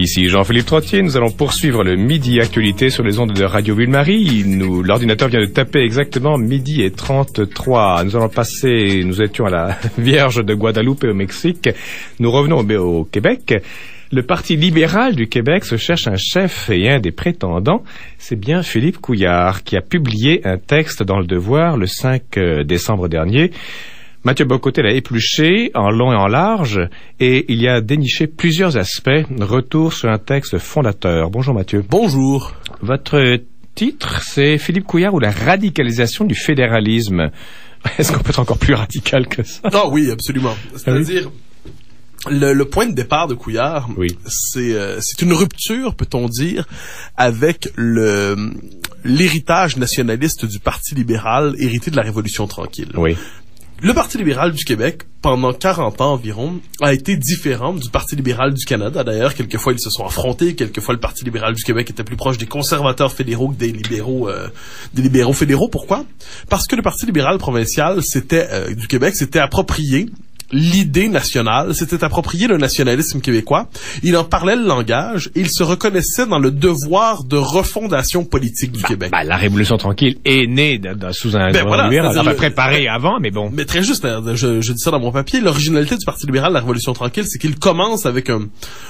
Ici Jean-Philippe Trottier, nous allons poursuivre le Midi Actualité sur les ondes de Radio Ville-Marie. L'ordinateur vient de taper exactement 12h33. Nous étions à la Vierge de Guadeloupe au Mexique. Nous revenons au Québec. Le Parti libéral du Québec se cherche un chef et un des prétendants. C'est bien Philippe Couillard qui a publié un texte dans Le Devoir le 5 décembre dernier. Mathieu Bocoté l'a épluché en long et en large et il y a déniché plusieurs aspects. Retour sur un texte fondateur. Bonjour Mathieu. Bonjour. Votre titre, c'est Philippe Couillard ou la radicalisation du fédéralisme. Est-ce qu'on peut être encore plus radical que ça? Ah oui, absolument. C'est-à-dire, le point de départ de Couillard, oui, c'est une rupture, peut-on dire, avec l'héritage nationaliste du Parti libéral hérité de la Révolution tranquille. Oui. Le Parti libéral du Québec, pendant 40 ans environ, a été différent du Parti libéral du Canada. D'ailleurs, quelquefois, ils se sont affrontés. Quelquefois, le Parti libéral du Québec était plus proche des conservateurs fédéraux que des libéraux fédéraux. Pourquoi? Parce que le Parti libéral provincial du Québec s'était approprié l'idée nationale, s'était approprié le nationalisme québécois. Il en parlait le langage et il se reconnaissait dans le devoir de refondation politique du Québec. La Révolution tranquille est née sous un libéral, préparé avant, mais bon. Mais très juste, je dis ça dans mon papier, l'originalité du Parti libéral de la Révolution tranquille, c'est qu'il commence avec un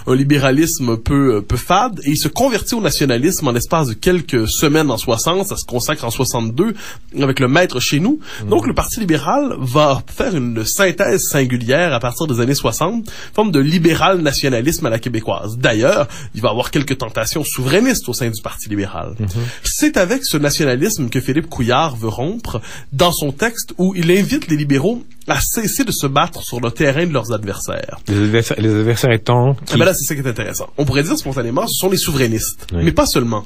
libéralisme peu fade et il se convertit au nationalisme en l'espace de quelques semaines en 60, ça se consacre en 62 avec le maître chez nous. Donc le Parti libéral va faire une synthèse singulière à partir des années 60, forme de libéral nationalisme à la québécoise. D'ailleurs, il va y avoir quelques tentations souverainistes au sein du Parti libéral. C'est avec ce nationalisme que Philippe Couillard veut rompre dans son texte où il invite les libéraux à cesser de se battre sur le terrain de leurs adversaires. Les adversaires étant... Là, c'est ça qui est intéressant. On pourrait dire spontanément, ce sont les souverainistes. Oui. Mais pas seulement.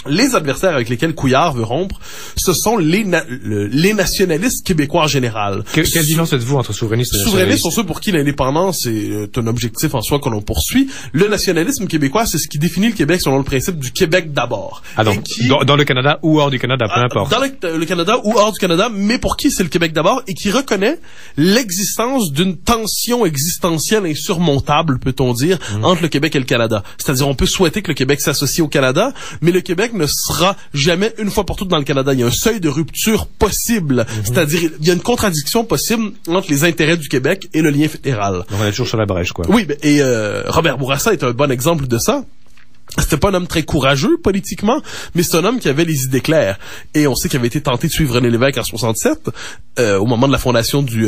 Les adversaires avec lesquels Couillard veut rompre, ce sont les nationalistes québécois en général. Quelle différence êtes-vous entre souverainistes et nationalistes? Souverainistes sont ceux pour qui l'indépendance est un objectif en soi que l'on poursuit. Le nationalisme québécois, c'est ce qui définit le Québec selon le principe du Québec d'abord. Ah donc, dans le Canada ou hors du Canada, peu importe. Dans le Canada ou hors du Canada, mais pour qui c'est le Québec d'abord et qui reconnaît l'existence d'une tension existentielle insurmontable, peut-on dire, entre le Québec et le Canada. C'est-à-dire, on peut souhaiter que le Québec s'associe au Canada, mais le Québec ne sera jamais une fois pour toutes dans le Canada. Il y a un seuil de rupture possible. C'est-à-dire, il y a une contradiction possible entre les intérêts du Québec et le lien fédéral. Donc on est toujours sur la brèche, quoi. Oui, et Robert Bourassa est un bon exemple de ça. C'était pas un homme très courageux politiquement, mais c'est un homme qui avait les idées claires. Et on sait qu'il avait été tenté de suivre René Lévesque en 67, au moment de la fondation du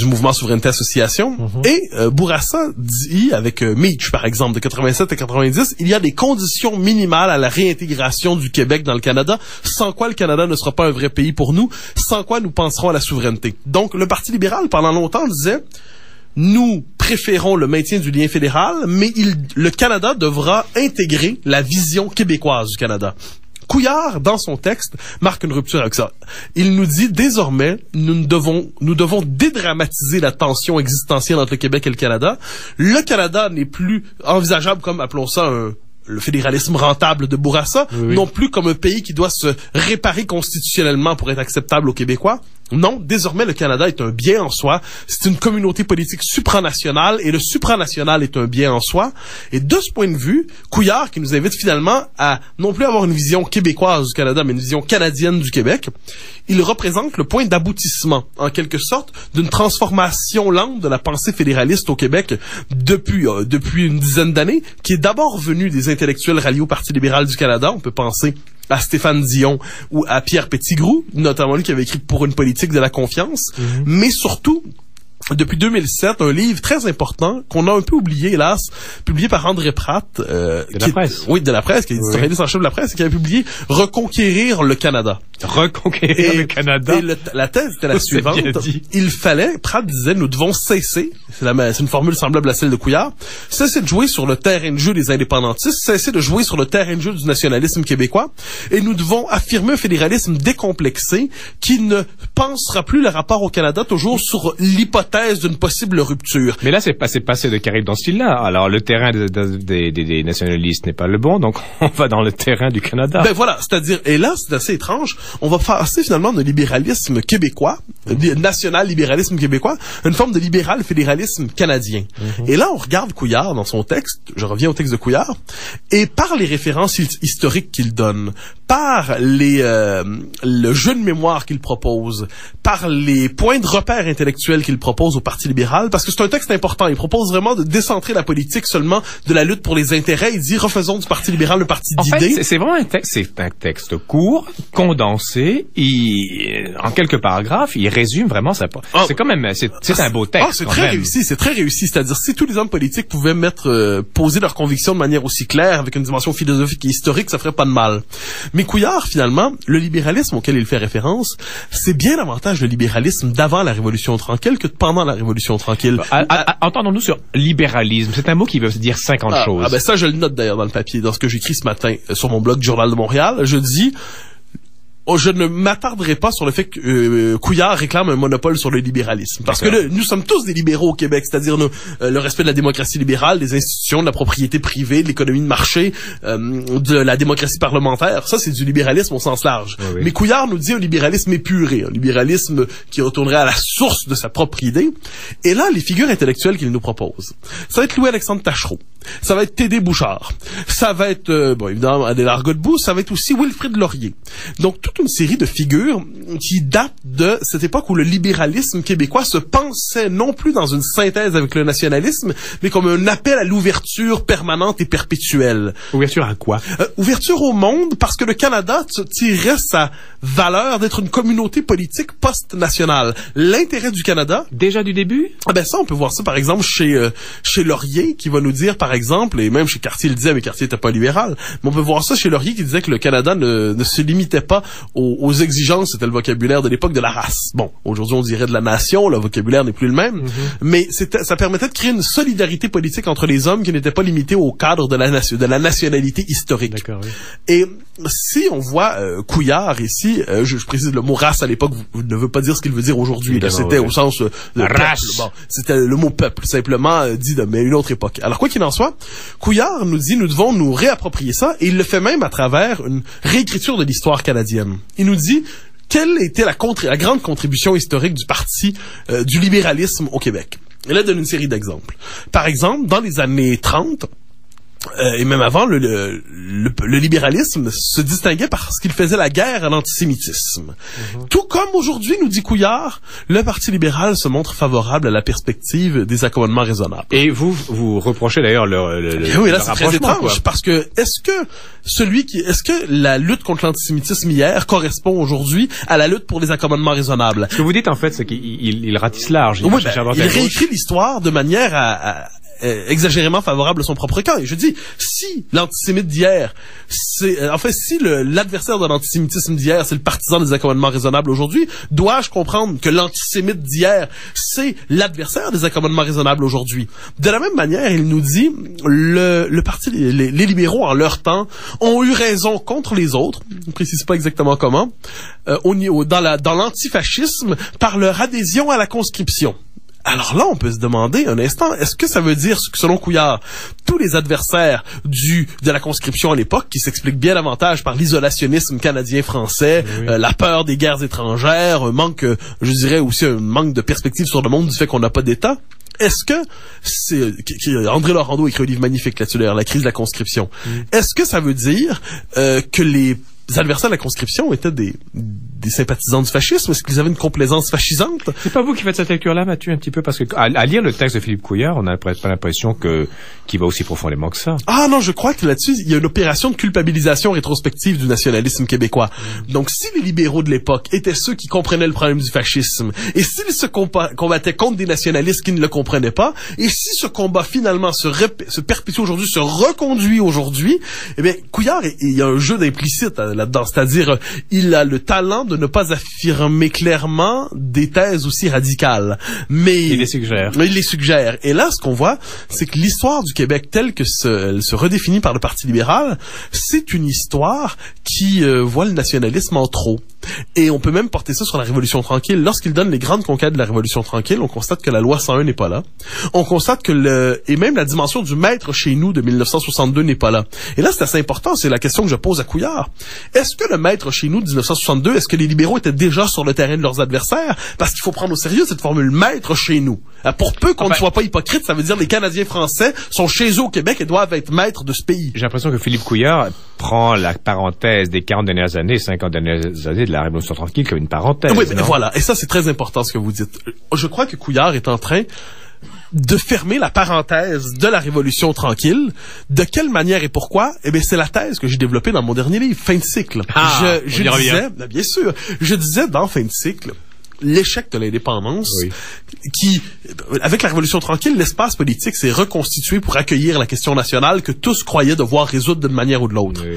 mouvement Souveraineté Association. Et Bourassa dit, avec Meach par exemple, de 87 à 90, il y a des conditions minimales à la réintégration du Québec dans le Canada, sans quoi le Canada ne sera pas un vrai pays pour nous, sans quoi nous penserons à la souveraineté. Donc le Parti libéral, pendant longtemps, disait... Nous préférons le maintien du lien fédéral, mais le Canada devra intégrer la vision québécoise du Canada. Couillard, dans son texte, marque une rupture avec ça. Il nous dit, désormais, nous devons dédramatiser la tension existentielle entre le Québec et le Canada. Le Canada n'est plus envisageable comme, appelons ça, le fédéralisme rentable de Bourassa, non plus comme un pays qui doit se réparer constitutionnellement pour être acceptable aux Québécois. Non, désormais, le Canada est un bien en soi. C'est une communauté politique supranationale et le supranational est un bien en soi. Et de ce point de vue, Couillard, qui nous invite finalement à non plus avoir une vision québécoise du Canada, mais une vision canadienne du Québec, il représente le point d'aboutissement, en quelque sorte, d'une transformation lente de la pensée fédéraliste au Québec depuis une dizaine d'années, qui est d'abord venue des intellectuels ralliés au Parti libéral du Canada. On peut penser à Stéphane Dion ou à Pierre Petitgrou, notamment lui qui avait écrit Pour une politique de la confiance, mais surtout, depuis 2007, un livre très important qu'on a un peu oublié, hélas, publié par André Pratt, de la presse, qui est éditorialiste en chef de la presse, et qui avait publié Reconquérir le Canada. Reconquérir le Canada. Et la thèse était la suivante. Pratt disait, nous devons cesser, c'est une formule semblable à celle de Couillard, cesser de jouer sur le terrain de jeu des indépendantistes, cesser de jouer sur le terrain de jeu du nationalisme québécois, et nous devons affirmer un fédéralisme décomplexé qui ne pensera plus le rapport au Canada toujours sur l'hypothèse l'hypothèse d'une possible rupture. Mais là, c'est passé de Caraïbes dans ce style-là. Alors, le terrain des nationalistes n'est pas le bon, donc on va dans le terrain du Canada. Ben voilà, c'est-à-dire, et là, c'est assez étrange, on va passer finalement de libéralisme québécois, national-libéralisme québécois, une forme de libéral-fédéralisme canadien. Et là, on regarde Couillard dans son texte, je reviens au texte de Couillard, et par les références historiques qu'il donne, par le jeu de mémoire qu'il propose, par les points de repère intellectuels qu'il propose au Parti libéral, parce que c'est un texte important, il propose vraiment de décentrer la politique seulement de la lutte pour les intérêts, il dit refaisons du Parti libéral le parti d'idées. En fait, c'est vraiment c'est un texte court, condensé, en quelques paragraphes, il résume vraiment ça. C'est quand même, c'est un beau texte. C'est très réussi, c'est très réussi. C'est-à-dire, si tous les hommes politiques pouvaient poser leurs convictions de manière aussi claire, avec une dimension philosophique et historique, ça ferait pas de mal. Mais Couillard, finalement, le libéralisme auquel il fait référence, c'est bien davantage le libéralisme d'avant la Révolution tranquille que de pendant la Révolution tranquille. Entendons-nous sur libéralisme. C'est un mot qui veut dire 50 choses. Ah ben ça, je le note d'ailleurs dans le papier, dans ce que j'écris ce matin sur mon blog Journal de Montréal. Je dis... je ne m'attarderai pas sur le fait que Couillard réclame un monopole sur le libéralisme. Parce que là, nous sommes tous des libéraux au Québec, c'est-à-dire le respect de la démocratie libérale, des institutions, de la propriété privée, de l'économie de marché, de la démocratie parlementaire. Ça, c'est du libéralisme au sens large. Oui, oui. Mais Couillard nous dit un libéralisme épuré, un libéralisme qui retournerait à la source de sa propre idée. Et là, les figures intellectuelles qu'il nous propose, ça va être Louis-Alexandre Taschereau, ça va être T.D. Bouchard, ça va être, bon, évidemment, Adélard Godbout, ça va être aussi Wilfrid Laurier. Donc, toute une série de figures qui datent de cette époque où le libéralisme québécois se pensait non plus dans une synthèse avec le nationalisme, mais comme un appel à l'ouverture permanente et perpétuelle. Ouverture à quoi? Ouverture au monde, parce que le Canada tirait sa valeur d'être une communauté politique post-nationale. L'intérêt du Canada... Déjà du début? Ah ben ça, on peut voir ça, par exemple, chez Laurier, qui va nous dire, par exemple, et même chez Cartier le disait, mais Cartier n'était pas libéral, mais on peut voir ça chez Laurier qui disait que le Canada ne se limitait pas aux exigences, c'était le vocabulaire de l'époque, de la race. Bon, aujourd'hui on dirait de la nation, le vocabulaire n'est plus le même, mais ça permettait de créer une solidarité politique entre les hommes qui n'était pas limitée au cadre de la nationalité historique. D'accord, oui. Et si on voit Couillard ici, je précise le mot race à l'époque ne veut pas dire ce qu'il veut dire aujourd'hui. C'était au sens de race. Bon, c'était le mot peuple, simplement dit mais une autre époque. Alors quoi qu'il en soit, Couillard nous dit nous devons nous réapproprier ça, et il le fait même à travers une réécriture de l'histoire canadienne. Il nous dit quelle était la grande contribution historique du parti du libéralisme au Québec. Et là, il donne une série d'exemples. Par exemple, dans les années 30, et même avant, le libéralisme se distinguait parce qu'il faisait la guerre à l'antisémitisme. Tout comme aujourd'hui, nous dit Couillard, le Parti libéral se montre favorable à la perspective des accommodements raisonnables. Et vous reprochez d'ailleurs oui, là, c'est très étrange, parce que est-ce que la lutte contre l'antisémitisme hier correspond aujourd'hui à la lutte pour les accommodements raisonnables? Ce que vous dites, en fait, c'est qu'il ratisse large. Il réécrit l'histoire de manière à exagérément favorable à son propre camp. Et je dis, si l'antisémite d'hier, si l'adversaire de l'antisémitisme d'hier, c'est le partisan des accommodements raisonnables aujourd'hui, dois-je comprendre que l'antisémite d'hier, c'est l'adversaire des accommodements raisonnables aujourd'hui? De la même manière, il nous dit, le parti, les libéraux en leur temps ont eu raison contre les autres, on ne précise pas exactement comment, dans l'antifascisme, par leur adhésion à la conscription. Alors là, on peut se demander un instant, est-ce que ça veut dire que, selon Couillard, tous les adversaires de la conscription à l'époque, qui s'expliquent bien davantage par l'isolationnisme canadien-français, la peur des guerres étrangères, je dirais aussi un manque de perspective sur le monde du fait qu'on n'a pas d'État, est-ce que André Laurando écrit un livre magnifique là-dessus, d'ailleurs, La crise de la conscription. Est-ce que ça veut dire que les adversaires de la conscription étaient des sympathisants du fascisme? Est-ce qu'ils avaient une complaisance fascisante? C'est pas vous qui faites cette lecture-là, Mathieu, un petit peu, parce que à lire le texte de Philippe Couillard, on n'a pas l'impression qu'il va aussi profondément que ça. Ah non, je crois que là-dessus, il y a une opération de culpabilisation rétrospective du nationalisme québécois. Donc, si les libéraux de l'époque étaient ceux qui comprenaient le problème du fascisme, et s'ils se combattaient contre des nationalistes qui ne le comprenaient pas, et si ce combat finalement se perpétue aujourd'hui, se reconduit aujourd'hui, eh bien, Couillard, il y a un jeu d'implicite là-dedans, c'est-à-dire, il a le talent de ne pas affirmer clairement des thèses aussi radicales. Mais il les suggère. Il les suggère. Et là, ce qu'on voit, c'est que l'histoire du Québec telle que elle se redéfinit par le Parti libéral, c'est une histoire qui voit le nationalisme en trop. Et on peut même porter ça sur la Révolution tranquille. Lorsqu'il donne les grandes conquêtes de la Révolution tranquille, on constate que la loi 101 n'est pas là. On constate que et même la dimension du maître chez nous de 1962 n'est pas là. Et là, c'est assez important, c'est la question que je pose à Couillard. Est-ce que le maître chez nous de 1962, est-ce que les libéraux étaient déjà sur le terrain de leurs adversaires? Parce qu'il faut prendre au sérieux cette formule maître chez nous. Pour peu qu'on ne soit pas hypocrite, ça veut dire que les Canadiens français sont chez eux au Québec et doivent être maîtres de ce pays. J'ai l'impression que Philippe Couillard prend la parenthèse des 40 dernières années, 50 dernières années de la Révolution tranquille comme une parenthèse. Oui, mais voilà. Et ça, c'est très important ce que vous dites. Je crois que Couillard est en train de fermer la parenthèse de la Révolution tranquille. De quelle manière et pourquoi? Eh bien, c'est la thèse que j'ai développée dans mon dernier livre, Fin de cycle. Je disais, bien sûr, je disais dans Fin de cycle, l'échec de l'indépendance, qui, avec la Révolution tranquille, l'espace politique s'est reconstitué pour accueillir la question nationale que tous croyaient devoir résoudre d'une manière ou de l'autre. Oui.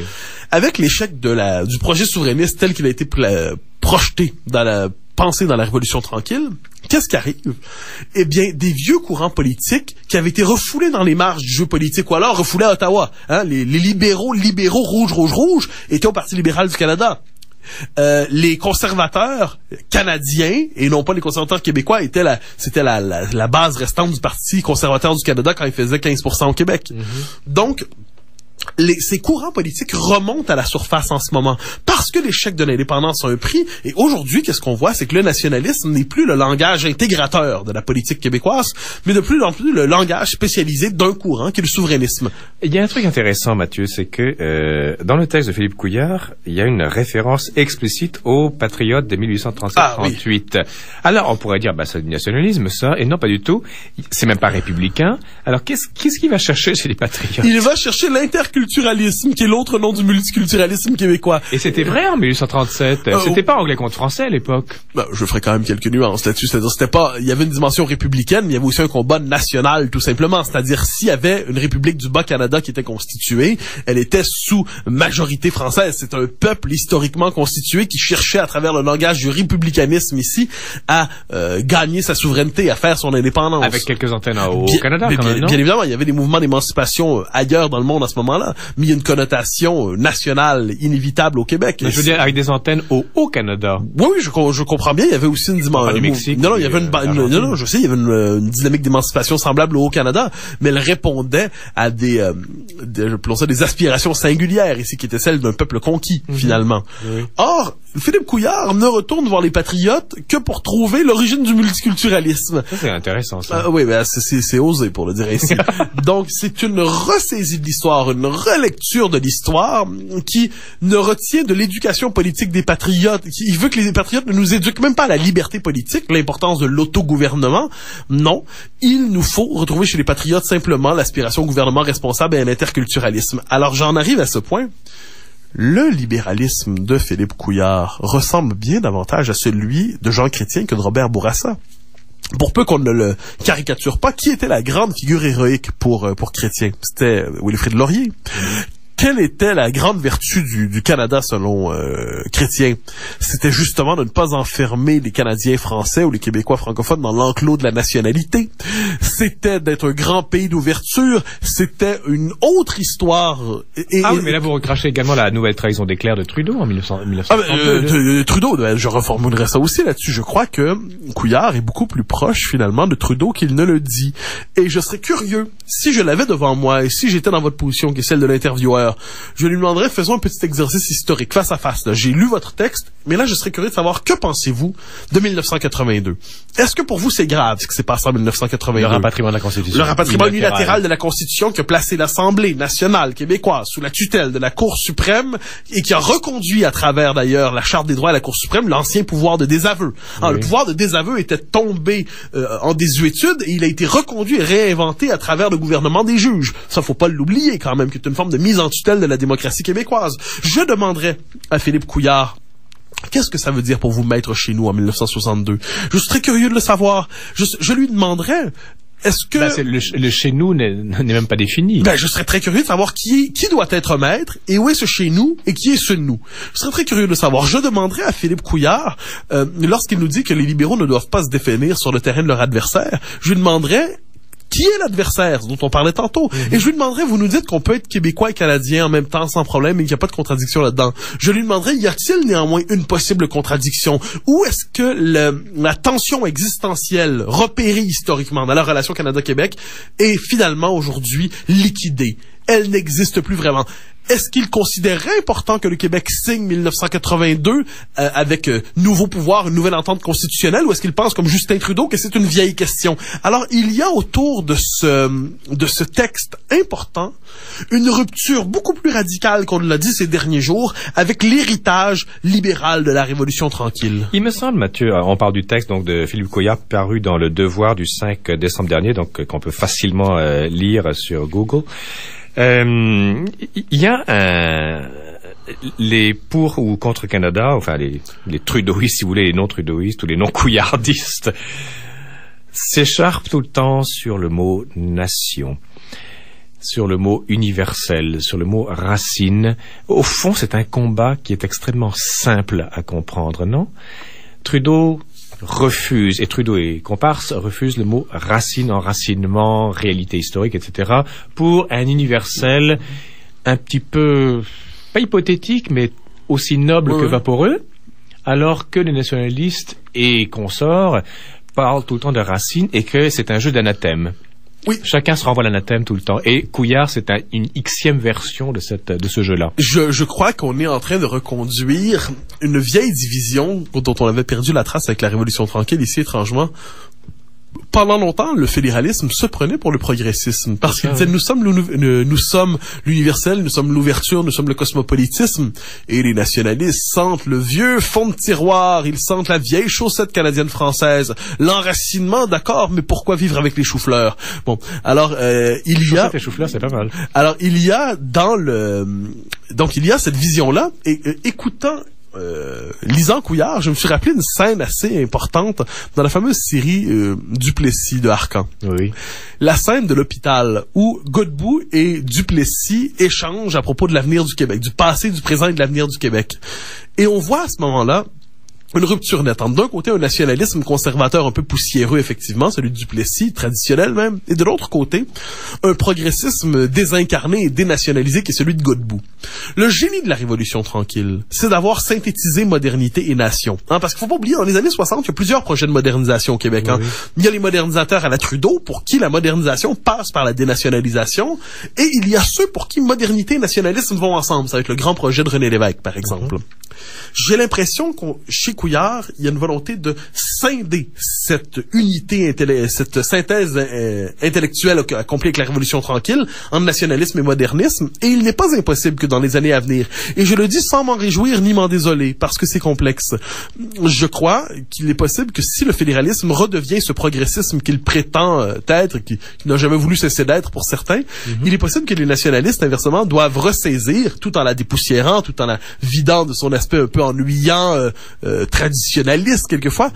Avec l'échec du projet souverainiste tel qu'il a été projeté dans la pensée dans la Révolution tranquille, qu'est-ce qui arrive? Eh bien, des vieux courants politiques qui avaient été refoulés dans les marges du jeu politique, ou alors refoulés à Ottawa. Les libéraux rouge, étaient au Parti libéral du Canada. Les conservateurs canadiens, et non pas les conservateurs québécois, c'était la base restante du Parti conservateur du Canada quand il faisait 15% au Québec. Donc, ces courants politiques remontent à la surface en ce moment parce que l'échec de l'indépendance a un prix. Et aujourd'hui, qu'est-ce qu'on voit, c'est que le nationalisme n'est plus le langage intégrateur de la politique québécoise, mais de plus en plus le langage spécialisé d'un courant qui est le souverainisme. Il y a un truc intéressant, Mathieu, c'est que dans le texte de Philippe Couillard, il y a une référence explicite aux patriotes de 1837-38. Oui. Alors, on pourrait dire, c'est du nationalisme, ça, et non, pas du tout. C'est même pas républicain. Alors, qu'est-ce qu'il va chercher chez les patriotes? Il va chercher l'interculturalisme, qui est l'autre nom du multiculturalisme québécois. Et c'était vrai en 1837. C'était pas anglais contre français à l'époque. Je ferai quand même quelques nuances là-dessus. C'est-à-dire, il y avait une dimension républicaine, mais il y avait aussi un combat national, tout simplement. C'est-à-dire, s'il y avait une République du Bas-Canada qui était constituée, elle était sous majorité française. C'est un peuple historiquement constitué qui cherchait, à travers le langage du républicanisme ici, à gagner sa souveraineté, à faire son indépendance. Avec quelques antennes au Canada, quand même, non? Bien évidemment, il y avait des mouvements d'émancipation ailleurs dans le monde à ce moment-là, mais il y a une connotation nationale inévitable au Québec. Mais je veux dire, avec des antennes au Haut-Canada. Oui, je comprends bien. Il y avait aussi une dimension. Du Mexique. Non, il y avait je sais, il y avait une dynamique d'émancipation semblable au Haut-Canada, mais elle répondait à des aspirations singulières ici, qui étaient celles d'un peuple conquis, finalement. Oui. Or, Philippe Couillard ne retourne voir les patriotes que pour trouver l'origine du multiculturalisme. Ça, c'est intéressant, ça. Oui, c'est osé, pour le dire ainsi. Donc, c'est une ressaisie de l'histoire, une relecture de l'histoire qui ne retient de l'éducation politique des patriotes. Il veut que les patriotes ne nous éduquent même pas à la liberté politique, l'importance de l'autogouvernement. Non. Il nous faut retrouver chez les patriotes simplement l'aspiration au gouvernement responsable et à l'interculturalisme. Alors, j'en arrive à ce point. Le libéralisme de Philippe Couillard ressemble bien davantage à celui de Jean Chrétien que de Robert Bourassa. Pour peu qu'on ne le caricature pas, qui était la grande figure héroïque pour Chrétien? C'était Wilfrid Laurier. Quelle était la grande vertu du Canada selon Chrétien? C'était justement de ne pas enfermer les Canadiens français ou les Québécois francophones dans l'enclos de la nationalité. C'était d'être un grand pays d'ouverture. C'était une autre histoire. Oui, mais là vous recrachez également la nouvelle trahison des clercs de Trudeau en 1932. Trudeau, je reformulerai ça aussi là-dessus. Je crois que Couillard est beaucoup plus proche finalement de Trudeau qu'il ne le dit. Et je serais curieux, si je l'avais devant moi et si j'étais dans votre position qui est celle de l'intervieweur, je lui demanderais, faisons un petit exercice historique, face à face. J'ai lu votre texte, mais là, je serais curieux de savoir, que pensez-vous de 1982? Est-ce que pour vous, c'est grave ce qui s'est passé en 1982? Le rapatriement de la Constitution. Le rapatriement unilatéral de la Constitution qui a placé l'Assemblée nationale québécoise sous la tutelle de la Cour suprême et qui a reconduit à travers, d'ailleurs, la Charte des droits à la Cour suprême, l'ancien pouvoir de désaveu. Alors, le pouvoir de désaveu était tombé en désuétude et il a été reconduit et réinventé à travers le gouvernement des juges. Ça, faut pas l'oublier quand même, qui est une forme de mise en tutelle de la démocratie québécoise. Je demanderais à Philippe Couillard, qu'est-ce que ça veut dire pour vous mettre chez nous en 1962? Je suis très curieux de le savoir. Je lui demanderais, est-ce que... le chez nous n'est même pas défini. Je serais très curieux de savoir qui doit être maître et où est ce chez nous et qui est ce nous. Je serais très curieux de le savoir. Je demanderais à Philippe Couillard, lorsqu'il nous dit que les libéraux ne doivent pas se définir sur le terrain de leur adversaire, je lui demanderais qui est l'adversaire dont on parlait tantôt. Et je lui demanderais, vous nous dites qu'on peut être québécois et canadien en même temps sans problème et qu'il n'y a pas de contradiction là-dedans. Je lui demanderais, y a-t-il néanmoins une possible contradiction? Ou est-ce que la tension existentielle repérée historiquement dans la relation Canada-Québec est finalement aujourd'hui liquidée? Elle n'existe plus vraiment. Est-ce qu'il considérerait important que le Québec signe 1982 avec nouveau pouvoir, une nouvelle entente constitutionnelle, ou est-ce qu'il pense comme Justin Trudeau que c'est une vieille question? Alors, il y a autour de ce texte important une rupture beaucoup plus radicale qu'on l'a dit ces derniers jours avec l'héritage libéral de la Révolution tranquille. Il me semble, Mathieu, on parle du texte donc de Philippe Couillard paru dans Le Devoir du 5 décembre dernier, donc qu'on peut facilement lire sur Google. Il y a les pour ou contre Canada, enfin les trudeauistes, si vous voulez, les non-trudeauistes ou les non-couillardistes, s'écharpent tout le temps sur le mot nation, sur le mot universel, sur le mot racine. Au fond, c'est un combat qui est extrêmement simple à comprendre, non? Trudeau refuse, et Trudeau et comparse refusent le mot racine, enracinement, réalité historique, etc., pour un universel un petit peu, pas hypothétique, mais aussi noble que vaporeux, alors que les nationalistes et consorts parlent tout le temps de racine et que c'est un jeu d'anathème. Oui. Chacun se renvoie l'anathème tout le temps. Et Couillard, c'est une xème version de ce jeu-là. Je crois qu'on est en train de reconduire une vieille division dont on avait perdu la trace avec la Révolution tranquille ici, étrangement. Pendant longtemps, le fédéralisme se prenait pour le progressisme parce qu'il disait nous sommes l'universel, nous sommes l'ouverture, nous sommes le cosmopolitisme, et les nationalistes sentent le vieux fond de tiroir, ils sentent la vieille chaussette canadienne-française, l'enracinement, d'accord, mais pourquoi vivre avec les choux-fleurs? Bon, alors il y a les choux-fleurs, c'est pas mal. Alors il y a donc il y a cette vision-là, et écoutant lisant Couillard, je me suis rappelé une scène assez importante dans la fameuse série Duplessis de Arcan. Oui. La scène de l'hôpital où Godbout et Duplessis échangent à propos de l'avenir du Québec, du passé, du présent et de l'avenir du Québec. Et on voit à ce moment-là une rupture nette entre d'un côté un nationalisme conservateur un peu poussiéreux, effectivement, celui du Duplessis, traditionnel même, et de l'autre côté, un progressisme désincarné et dénationalisé qui est celui de Godbout. Le génie de la Révolution tranquille, c'est d'avoir synthétisé modernité et nation. Parce qu'il faut pas oublier, dans les années 60, il y a plusieurs projets de modernisation au Québec. Oui. Il y a les modernisateurs à la Trudeau, pour qui la modernisation passe par la dénationalisation, et il y a ceux pour qui modernité et nationalisme vont ensemble. Ça va être le grand projet de René Lévesque, par exemple. J'ai l'impression chez Couillard, il y a une volonté de scinder cette unité, cette synthèse intellectuelle accomplie avec la Révolution tranquille en nationalisme et modernisme, et il n'est pas impossible que dans les années à venir, et je le dis sans m'en réjouir ni m'en désoler, parce que c'est complexe, je crois qu'il est possible que si le fédéralisme redevient ce progressisme qu'il prétend être, qui n'a jamais voulu cesser d'être pour certains, il est possible que les nationalistes, inversement, doivent ressaisir, tout en la dépoussiérant, tout en la vidant de son aspect un peu ennuyant, traditionnaliste quelquefois,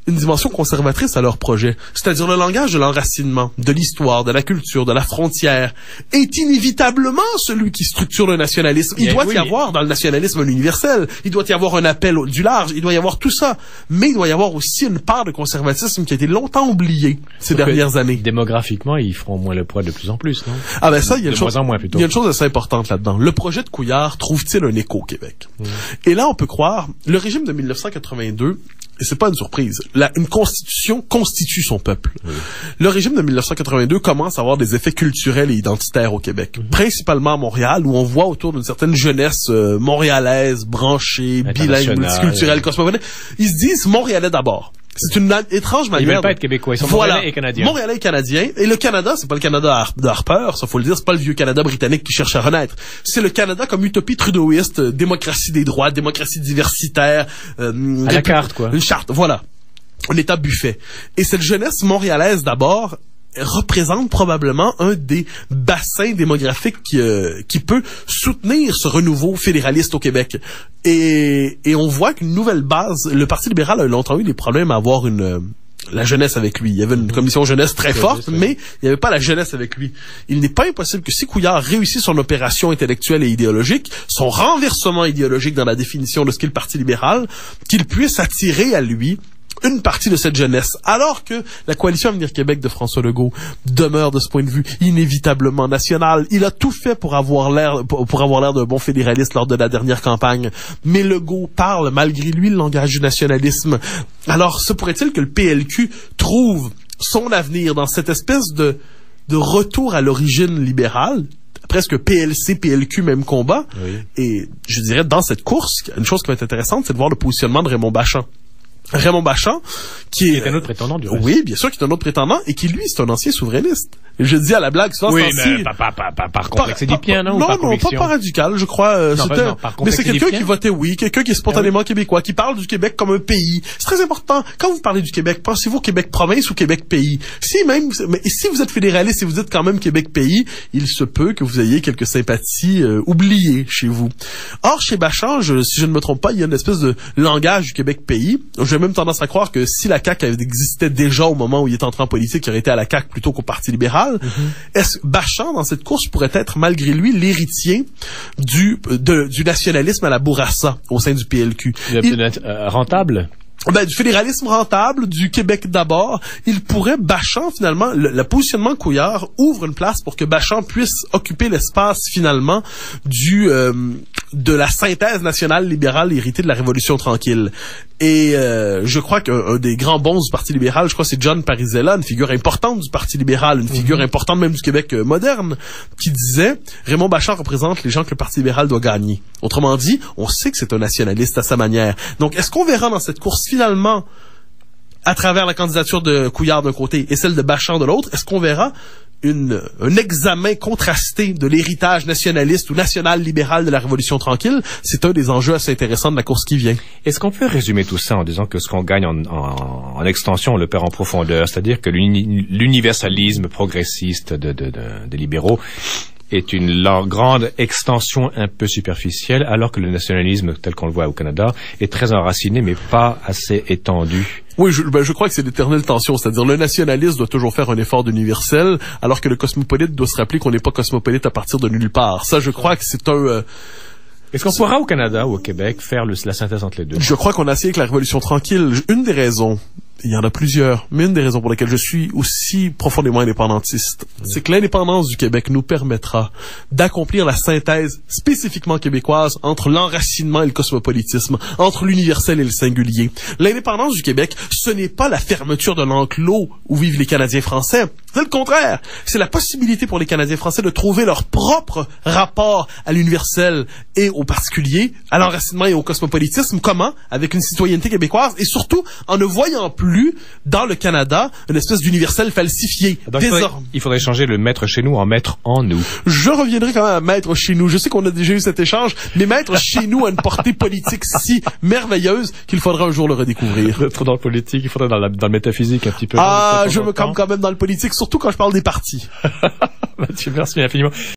une dimension conservatrice à leur projet. C'est-à-dire le langage de l'enracinement, de l'histoire, de la culture, de la frontière, est inévitablement celui qui structure le nationalisme. Il doit y avoir dans le nationalisme un universel, il doit y avoir un appel du large, il doit y avoir tout ça. Mais il doit y avoir aussi une part de conservatisme qui a été longtemps oubliée ces dernières années. Démographiquement, ils feront moins le poids de plus en plus, non? Ah ben ça, il y a une chose assez importante là-dedans. Le projet de Couillard trouve-t-il un écho au Québec? Et là, on peut croire, le régime de 1982, et c'est pas une surprise, une constitution constitue son peuple. Oui. Le régime de 1982 commence à avoir des effets culturels et identitaires au Québec. Principalement à Montréal, où on voit autour d'une certaine jeunesse montréalaise, branchée, bilingue, multiculturelle, cosmopolite. Ils se disent Montréalais d'abord. C'est une étrange manière. Ils veulent pas être québécois, ils sont Montréalais et Canadiens. Montréalais et Canadiens. Et le Canada, c'est pas le Canada de Harper, ça faut le dire, c'est pas le vieux Canada britannique qui cherche à renaître. C'est le Canada comme utopie trudeauiste, démocratie des droits, démocratie diversitaire. À la carte, quoi. Une charte, voilà. Un état buffet. Et cette jeunesse montréalaise d'abord représente probablement un des bassins démographiques qui peut soutenir ce renouveau fédéraliste au Québec. Et on voit qu'une nouvelle base, le Parti libéral a longtemps eu des problèmes à avoir la jeunesse avec lui. Il y avait une commission jeunesse très forte, mais il n'y avait pas la jeunesse avec lui. Il n'est pas impossible que si Couillard réussit son opération intellectuelle et idéologique, son renversement idéologique dans la définition de ce qu'est le Parti libéral, qu'il puisse attirer à lui une partie de cette jeunesse, alors que la coalition Avenir Québec de François Legault demeure de ce point de vue inévitablement nationale. Il a tout fait pour avoir l'air d'un bon fédéraliste lors de la dernière campagne, mais Legault parle malgré lui le langage du nationalisme. Alors, se pourrait-il que le PLQ trouve son avenir dans cette espèce de retour à l'origine libérale, presque PLC, PLQ, même combat. Oui. Et je dirais, dans cette course, une chose qui va être intéressante, c'est de voir le positionnement de Raymond Bachand. Raymond Bachand, qui est un autre prétendant du reste. Oui, bien sûr, qui est un autre prétendant et qui, lui, c'est un ancien souverainiste. Et je dis à la blague, souvent, oui, mais par complexe édipien, non? Non, pas radical, je crois. Mais c'est quelqu'un qui votait oui, quelqu'un qui est spontanément québécois, qui parle du Québec comme un pays. C'est très important. Quand vous parlez du Québec, pensez-vous Québec province ou Québec pays? Si vous êtes fédéraliste et vous êtes quand même Québec pays, il se peut que vous ayez quelques sympathies oubliées chez vous. Or, chez Bachand, si je ne me trompe pas, il y a une espèce de langage du Québec pays. J'ai même tendance à croire que si la CAQ existait déjà au moment où il est entré en politique, il aurait été à la CAQ plutôt qu'au Parti libéral. Mm-hmm. Est-ce que Bachand, dans cette course, pourrait être, malgré lui, l'héritier du nationalisme à la Bourassa au sein du PLQ? Rentable? Du fédéralisme rentable, du Québec d'abord, Bachand, finalement, le positionnement Couillard ouvre une place pour que Bachand puisse occuper l'espace, finalement, de la synthèse nationale libérale héritée de la Révolution tranquille. Et je crois qu'un des grands bons du Parti libéral, je crois, c'est John Parizella, une figure importante du Parti libéral, une figure importante même du Québec moderne, qui disait Raymond Bachand représente les gens que le Parti libéral doit gagner. Autrement dit, on sait que c'est un nationaliste à sa manière. Donc, est-ce qu'on verra dans cette course finalement, à travers la candidature de Couillard d'un côté et celle de Bachand de l'autre, est-ce qu'on verra un examen contrasté de l'héritage nationaliste ou national-libéral de la Révolution tranquille? C'est un des enjeux assez intéressants de la course qui vient. Est-ce qu'on peut résumer tout ça en disant que ce qu'on gagne en extension, on le perd en profondeur, c'est-à-dire que l'universalisme progressiste des libéraux est une grande extension un peu superficielle, alors que le nationalisme, tel qu'on le voit au Canada, est très enraciné, mais pas assez étendu. Oui, je crois que c'est l'éternelle tension, c'est-à-dire le nationaliste doit toujours faire un effort d'universel, alors que le cosmopolite doit se rappeler qu'on n'est pas cosmopolite à partir de nulle part. Ça, je crois que c'est un... Est-ce qu'on pourra au Canada ou au Québec faire la synthèse entre les deux? Je crois qu'on a essayé avec la Révolution tranquille. Une des raisons, il y en a plusieurs, mais une des raisons pour lesquelles je suis aussi profondément indépendantiste, c'est que l'indépendance du Québec nous permettra d'accomplir la synthèse spécifiquement québécoise entre l'enracinement et le cosmopolitisme, entre l'universel et le singulier. L'indépendance du Québec, ce n'est pas la fermeture d'un enclos où vivent les Canadiens français. C'est le contraire. C'est la possibilité pour les Canadiens français de trouver leur propre rapport à l'universel et au particulier, à l'enracinement et au cosmopolitisme. Comment? Avec une citoyenneté québécoise et surtout en ne voyant plus dans le Canada une espèce d'universel falsifié. Donc, il faudrait changer le maître chez nous en maître en nous. Je reviendrai quand même à maître chez nous. Je sais qu'on a déjà eu cet échange, mais maître chez nous a une portée politique si merveilleuse qu'il faudra un jour le redécouvrir. Trop dans le politique, il faudrait dans le métaphysique un petit peu. Je me campe quand même dans le politique, surtout quand je parle des partis. Mathieu, merci infiniment.